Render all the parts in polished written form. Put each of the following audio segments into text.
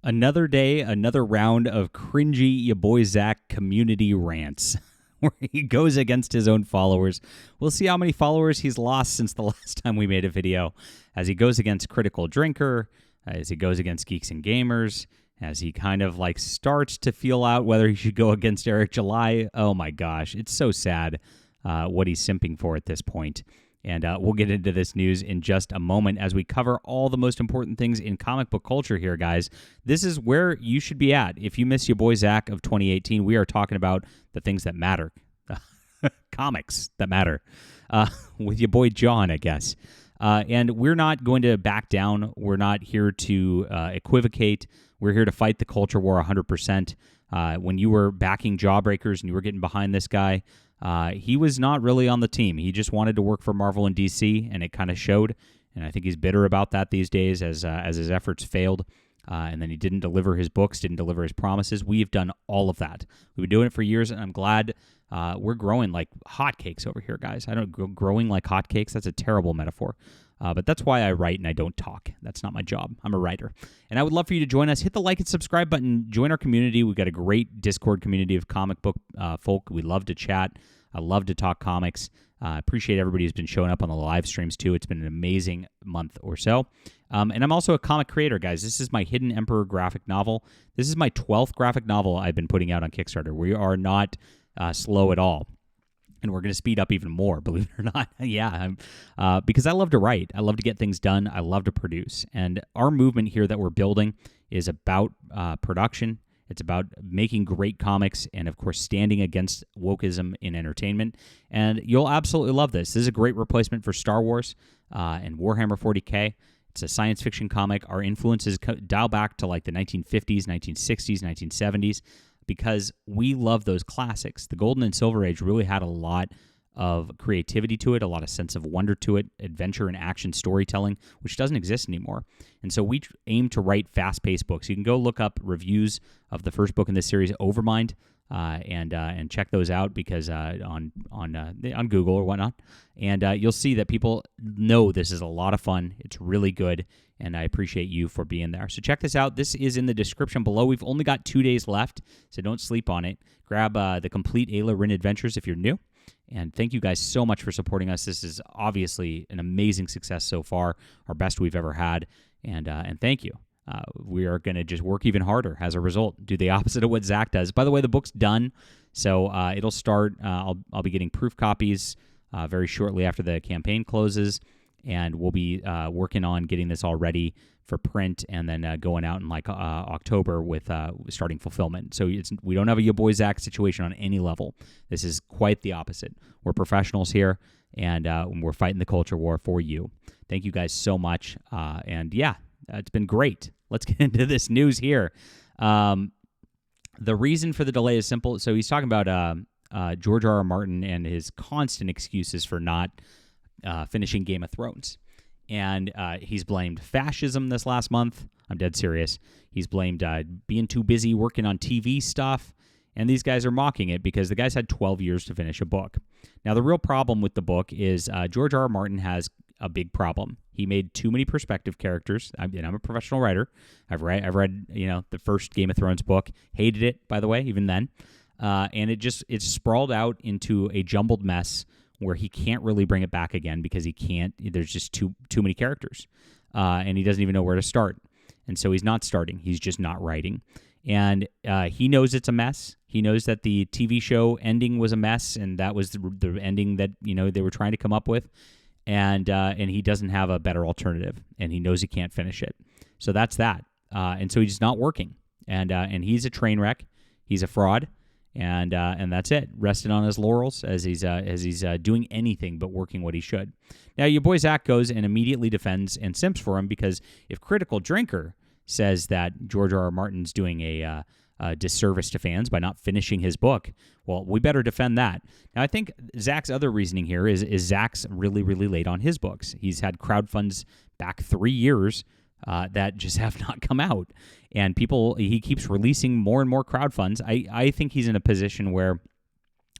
Another day, another round of cringy your boy Zack community rants, where he goes against his own followers. We'll see how many followers he's lost since the last time we made a video, as he goes against Critical Drinker, as he goes against Geeks and Gamers, as he kind of like starts to feel out whether he should go against Eric July. Oh my gosh, it's so sad what he's simping for at this point. And we'll get into this news in just a moment as we cover all the most important things in comic book culture here, guys. This is where you should be at. If you miss your boy Zack of 2018, we are talking about the things that matter. Comics that matter. With your boy John, I guess. And we're not going to back down. We're not here to equivocate. We're here to fight the culture war 100%. When you were backing Jawbreakers and you were getting behind this guy, he was not really on the team. He just wanted to work for Marvel and DC, and it kind of showed. And I think he's bitter about that these days as his efforts failed. And then he didn't deliver his books, didn't deliver his promises. We've done all of that. We've been doing it for years, and I'm glad we're growing like hotcakes over here, guys. I don't growing like hotcakes. That's a terrible metaphor. But that's why I write and I don't talk. That's not my job. I'm a writer. And I would love for you to join us. Hit the like and subscribe button. Join our community. We've got a great Discord community of comic book folk. We love to chat. I love to talk comics. Appreciate everybody who's been showing up on the live streams, too. It's been an amazing month or so. And I'm also a comic creator, guys. This is my Hidden Emperor graphic novel. This is my 12th graphic novel I've been putting out on Kickstarter. We are not slow at all. And we're going to speed up even more, believe it or not. Yeah, because I love to write. I love to get things done. I love to produce. And our movement here that we're building is about production. It's about making great comics and, of course, standing against wokeism in entertainment. And you'll absolutely love this. This is a great replacement for Star Wars and Warhammer 40K. It's a science fiction comic. Our influences dial back to like the 1950s, 1960s, 1970s. Because we love those classics. The Golden and Silver Age really had a lot of creativity to it, a lot of sense of wonder to it, adventure and action storytelling, which doesn't exist anymore. And so we aim to write fast-paced books. You can go look up reviews of the first book in this series, Overmind, and check those out because on Google or whatnot. And you'll see that people know this is a lot of fun. It's really good. And I appreciate you for being there. So check this out. This is in the description below. We've only got 2 days left, so don't sleep on it. Grab the complete Ayla Rin Adventures if you're new. And thank you guys so much for supporting us. This is obviously an amazing success so far, our best we've ever had. And thank you. We are going to just work even harder as a result, do the opposite of what Zack does. By the way, the book's done, so it'll start. I'll be getting proof copies very shortly after the campaign closes. And we'll be working on getting this all ready for print and then going out in like October with starting fulfillment. So we don't have a Yo Boy Zack situation on any level. This is quite the opposite. We're professionals here, and we're fighting the culture war for you. Thank you guys so much. And yeah, it's been great. Let's get into this news here. The reason for the delay is simple. So he's talking about George R.R. Martin and his constant excuses for not finishing Game of Thrones. And he's blamed fascism this last month. I'm dead serious. He's blamed being too busy working on TV stuff. And these guys are mocking it because the guy's had 12 years to finish a book. Now, the real problem with the book is George R.R. Martin has a big problem. He made too many perspective characters. I'm a professional writer. I've read the first Game of Thrones book. Hated it, by the way, even then. And it's sprawled out into a jumbled mess where he can't really bring it back again because he can't. There's just too many characters, and he doesn't even know where to start. And so he's not starting. He's just not writing. And he knows it's a mess. He knows that the TV show ending was a mess, and that was the ending that they were trying to come up with. And he doesn't have a better alternative, and he knows he can't finish it. So that's that. And so he's not working. And he's a train wreck. He's a fraud. And that's it. Resting on his laurels as he's doing anything but working what he should. Now, your boy Zack goes and immediately defends and simps for him because if Critical Drinker says that George R.R. Martin's doing a disservice to fans by not finishing his book, well, we better defend that. Now, I think Zack's other reasoning here is Zack's really, really late on his books. He's had crowdfunds back 3 years that just have not come out. And he keeps releasing more and more crowdfunds. I think he's in a position where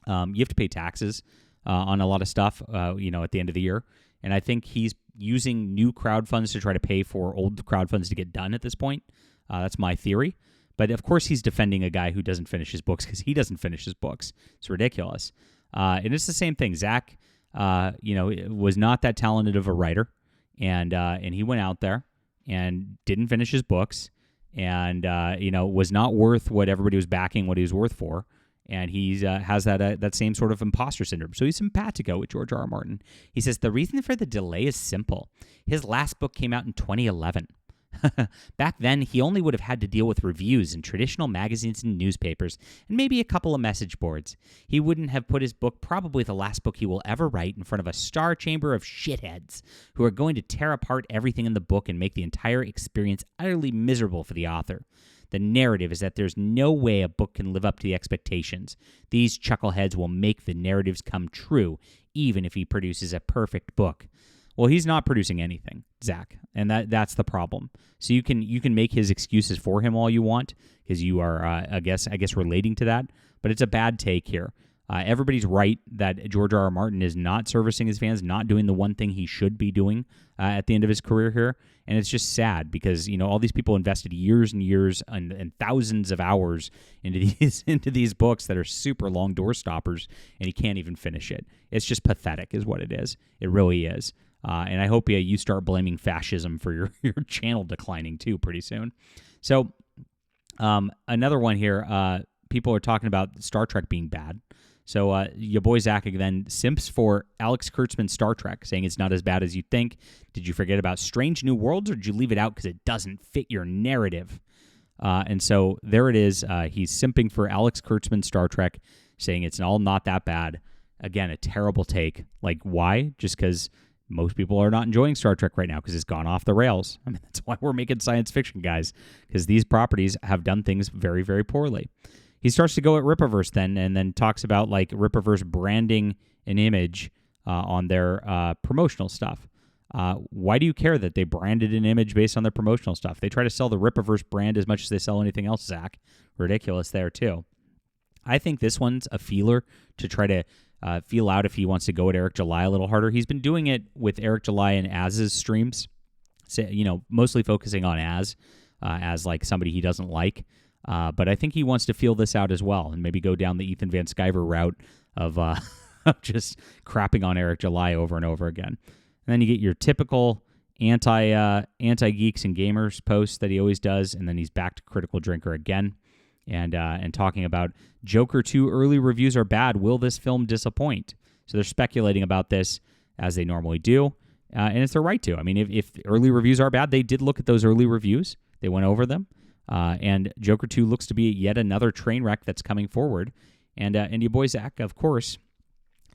you have to pay taxes on a lot of stuff, at the end of the year. And I think he's using new crowdfunds to try to pay for old crowdfunds to get done at this point. That's my theory. But of course, he's defending a guy who doesn't finish his books because he doesn't finish his books. It's ridiculous. And it's the same thing. Zack, was not that talented of a writer, and he went out there and didn't finish his books, and was not worth what everybody was backing what he was worth for. And he has that same sort of imposter syndrome. So he's simpatico with George R. R. Martin. He says, the reason for the delay is simple. His last book came out in 2011. Back then, he only would have had to deal with reviews in traditional magazines and newspapers, and maybe a couple of message boards. He wouldn't have put his book, probably the last book he will ever write, in front of a star chamber of shitheads who are going to tear apart everything in the book and make the entire experience utterly miserable for the author. The narrative is that there's no way a book can live up to the expectations. These chuckleheads will make the narratives come true, even if he produces a perfect book. Well, he's not producing anything, Zack, and that's the problem. So you can make his excuses for him all you want, because you are, I guess, relating to that. But it's a bad take here. Everybody's right that George R. R. Martin is not servicing his fans, not doing the one thing he should be doing at the end of his career here. And it's just sad because, all these people invested years and years and thousands of hours into these books that are super long door stoppers, and he can't even finish it. It's just pathetic is what it is. It really is. And I hope you start blaming fascism for your channel declining too pretty soon. So another one here, people are talking about Star Trek being bad. So your boy Zack again simps for Alex Kurtzman's Star Trek, saying it's not as bad as you think. Did you forget about Strange New Worlds, or did you leave it out because it doesn't fit your narrative? And so there it is. He's simping for Alex Kurtzman's Star Trek, saying it's all not that bad. Again, a terrible take. Like, why? Just because most people are not enjoying Star Trek right now because it's gone off the rails. I mean, that's why we're making science fiction, guys, because these properties have done things very, very poorly. He starts to go at Rippaverse and then talks about like Rippaverse branding an image on their promotional stuff. Why do you care that they branded an image based on their promotional stuff? They try to sell the Rippaverse brand as much as they sell anything else, Zack. Ridiculous there, too. I think this one's a feeler to try to feel out if he wants to go at Eric July a little harder. He's been doing it with Eric July and Az's streams, so, mostly focusing on Az as like somebody he doesn't like. But I think he wants to feel this out as well and maybe go down the Ethan Van Sciver route of just crapping on Eric July over and over again. And then you get your typical anti-geeks and gamers posts that he always does, and then he's back to Critical Drinker again and talking about Joker 2 early reviews are bad. Will this film disappoint? So they're speculating about this as they normally do, and it's their right to. I mean, if early reviews are bad, they did look at those early reviews. They went over them. And Joker 2 looks to be yet another train wreck that's coming forward. And your boy Zack, of course,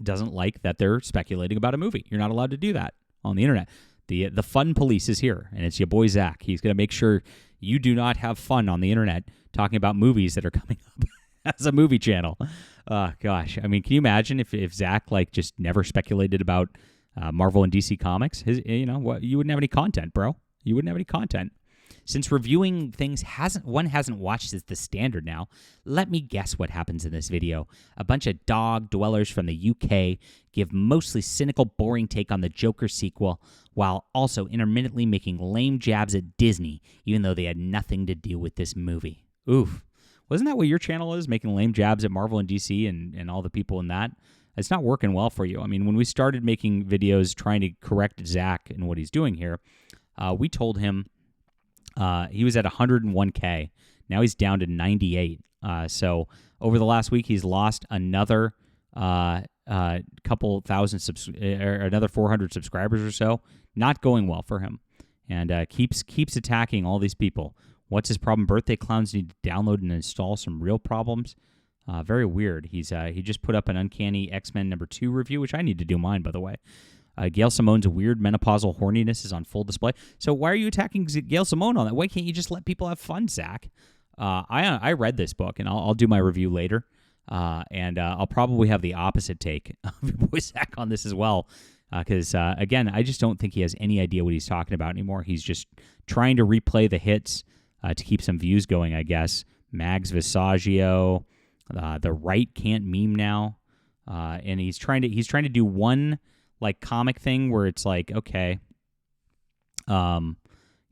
doesn't like that they're speculating about a movie. You're not allowed to do that on the internet. The fun police is here, and it's your boy Zack. He's going to make sure you do not have fun on the internet talking about movies that are coming up as a movie channel. Gosh, I mean, can you imagine if Zack like just never speculated about Marvel and DC Comics? You wouldn't have any content, bro. You wouldn't have any content. Since reviewing things hasn't watched is the standard now, let me guess what happens in this video. A bunch of dog dwellers from the UK give mostly cynical, boring take on the Joker sequel, while also intermittently making lame jabs at Disney, even though they had nothing to do with this movie. Oof. Wasn't that what your channel is, making lame jabs at Marvel and DC and all the people in that? It's not working well for you. I mean, when we started making videos trying to correct Zack and what he's doing here, we told him he was at 101K. Now he's down to 98. So over the last week, he's lost another couple thousand or another 400 subscribers or so. Not going well for him, and keeps attacking all these people. What's his problem? Birthday clowns need to download and install some real problems. Very weird. He just put up an Uncanny X-Men #2 review, which I need to do mine, by the way. Gail Simone's weird menopausal horniness is on full display. So why are you attacking Gail Simone on that? Why can't you just let people have fun, Zack? I read this book, and I'll do my review later. And I'll probably have the opposite take of your boy Zack on this as well. Because, again, I just don't think he has any idea what he's talking about anymore. He's just trying to replay the hits to keep some views going, I guess. Mags Visaggio, the right can't meme now. And he's trying to do one like comic thing where it's like, okay,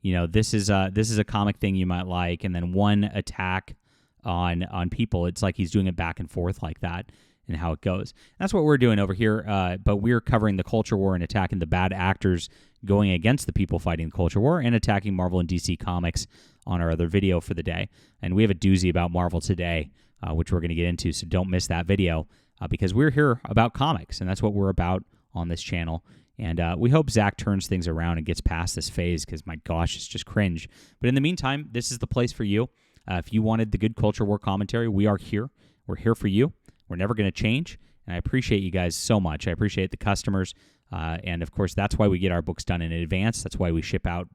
this is a comic thing you might like, and then one attack on people. It's like he's doing it back and forth like that, and how it goes. That's what we're doing over here, but we're covering the culture war and attacking the bad actors going against the people fighting the culture war, and attacking Marvel and DC Comics on our other video for the day. And we have a doozy about Marvel today, which we're going to get into, so don't miss that video, because we're here about comics, and that's what we're about on this channel. And we hope Zack turns things around and gets past this phase, because my gosh, it's just cringe. But in the meantime, this is the place for you. If you wanted the good culture war commentary, we are here. We're here for you. We're never going to change, and I appreciate you guys so much. I appreciate the customers, and of course, that's why we get our books done in advance. That's why we ship out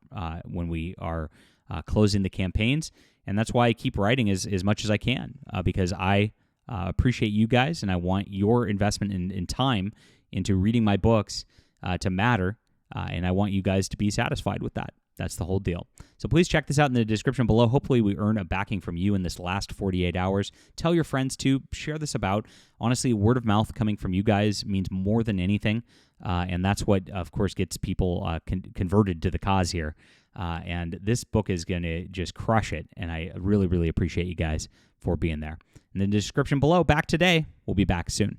when we are closing the campaigns, and that's why I keep writing as much as I can, because I appreciate you guys, and I want your investment in time into reading my books to matter, and I want you guys to be satisfied with that. That's the whole deal. So please check this out in the description below. Hopefully we earn a backing from you in this last 48 hours. Tell your friends to share this about. Honestly, word of mouth coming from you guys means more than anything, and that's what, of course, gets people converted to the cause here. And this book is going to just crush it, and I really, really appreciate you guys for being there. In the description below, back today. We'll be back soon.